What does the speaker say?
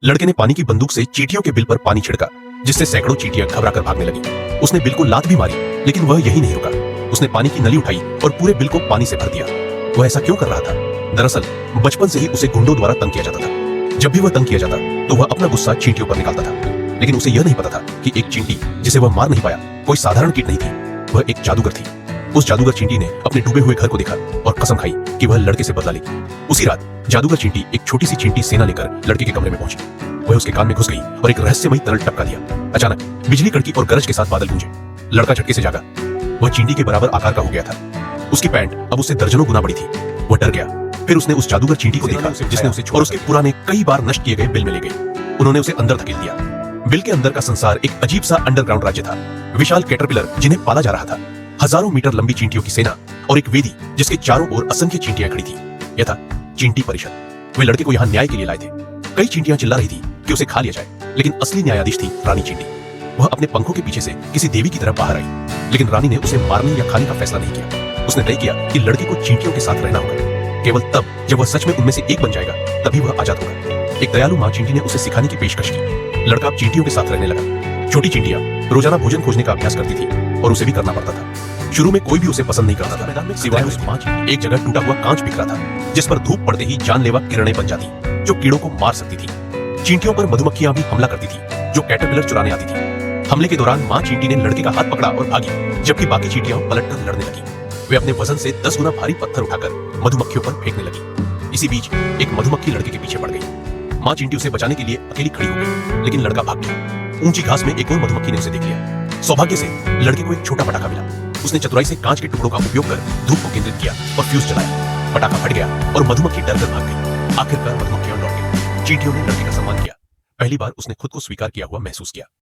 लड़के ने पानी की बंदूक से चींटियों के बिल पर पानी छिड़का, जिससे सैकड़ों चींटियां घबराकर भागने लगी। उसने बिल को लात भी मारी, लेकिन वह यही नहीं रुका। उसने पानी की नली उठाई और पूरे बिल को पानी से भर दिया। वह ऐसा क्यों कर रहा था? दरअसल बचपन से ही उसे गुंडों द्वारा तंग किया जाता था। जब भी वह तंग किया जाता तो वह अपना गुस्सा चींटियों पर निकालता था, लेकिन उसे यह नहीं पता था कि एक चींटी जिसे वह मार नहीं पाया कोई साधारण कीट नहीं थी, वह एक जादूगर थी। उस जादूगर चींटी ने अपने डूबे हुए घर को देखा और कसम खाई कि वह लड़के से बदला लेगी। उसी रात जादूगर चींटी एक छोटी सी चींटी सेना लेकर लड़के के कमरे में पहुंची। वह उसके कान में घुस गई और एक रहस्यमयी तरल टपका दिया। अचानक बिजली कड़की और गरज के साथ बादल गूंजे। लड़का झटके से जागा। वह चींटी के बराबर आकार का हो गया था। उसकी पैंट अब उससे दर्जनों गुना बड़ी थी। वह डर गया। फिर उसने उस जादूगर चींटी को देखा जिसने उसे और उसके पुराने कई बार नष्ट किए गए बिल में ले गई। उन्होंने उसे अंदर धकेल दिया। बिल के अंदर का संसार एक अजीब सा अंडरग्राउंड राज्य था। विशाल कैटरपिलर जिन्हें पाला जा रहा था, हजारों मीटर लंबी चींटियों की सेना और एक वेदी जिसके चारों ओर असंख्य चींटियां खड़ी थी। यह था चींटी परिषद। वे लड़के को यहाँ न्याय के लिए लाए थे। कई चींटियां चिल्ला रही थी कि उसे खा लिया जाए, लेकिन असली न्यायाधीश थी रानी चींटी। वह अपने पंखों के पीछे से किसी देवी की तरह बाहर आई, लेकिन रानी ने उसे मारने या खाने का फैसला नहीं किया। उसने तय किया कि लड़के को चींटियों के साथ रहना होगा। केवल तब जब वह सच में उनमें से एक बन जाएगा, तभी वह आजाद होगा। एक दयालु माँ चींटी ने उसे सिखाने की पेशकश की। लड़का अब चींटियों के साथ रहने लगा। छोटी चींटियां रोजाना भोजन खोजने का अभ्यास करती थी और उसे भी करना पड़ता था। शुरू में कोई भी उसे पसंद नहीं करता था। मैदान में सिवाय उस माँ चींटी। एक जगह टूटा हुआ कांच बिखरा था, जिस पर धूप पड़ते ही जानलेवा किरणें बन जाती, जो कीड़ों को मार सकती थी। चींटियों पर मधुमक्खियां भी हमला करती थी, जो कैटरपिलर चुराने आती थी। हमले के दौरान माँ चींटी ने लड़के का हाथ पकड़ा और भागी, जबकि बाकी चींटियां पलटकर लड़ने लगी। वे अपने वजन से 10 गुना भारी पत्थर उठाकर मधुमक्खियों पर फेंकने लगी। इसी बीच एक मधुमक्खी लड़के के पीछे पड़ गई। माँ चींटी उसे बचाने के लिए अकेली खड़ी हो गई, लेकिन लड़का भाग गया। ऊंची घास में एक और मधुमक्खी ने उसे देख लिया। सौभाग्य से लड़के को एक छोटा पटाखा मिला। उसने चतुराई से कांच के टुकड़ों का उपयोग कर धूप को केंद्रित किया और फ्यूज चलाया। पटाखा फट गया और मधुमक्खी डरकर भाग गई। आखिरकार मधुमक्खियां लौट गई। चींटियों ने लड़के का सम्मान किया। पहली बार उसने खुद को स्वीकार किया हुआ महसूस किया।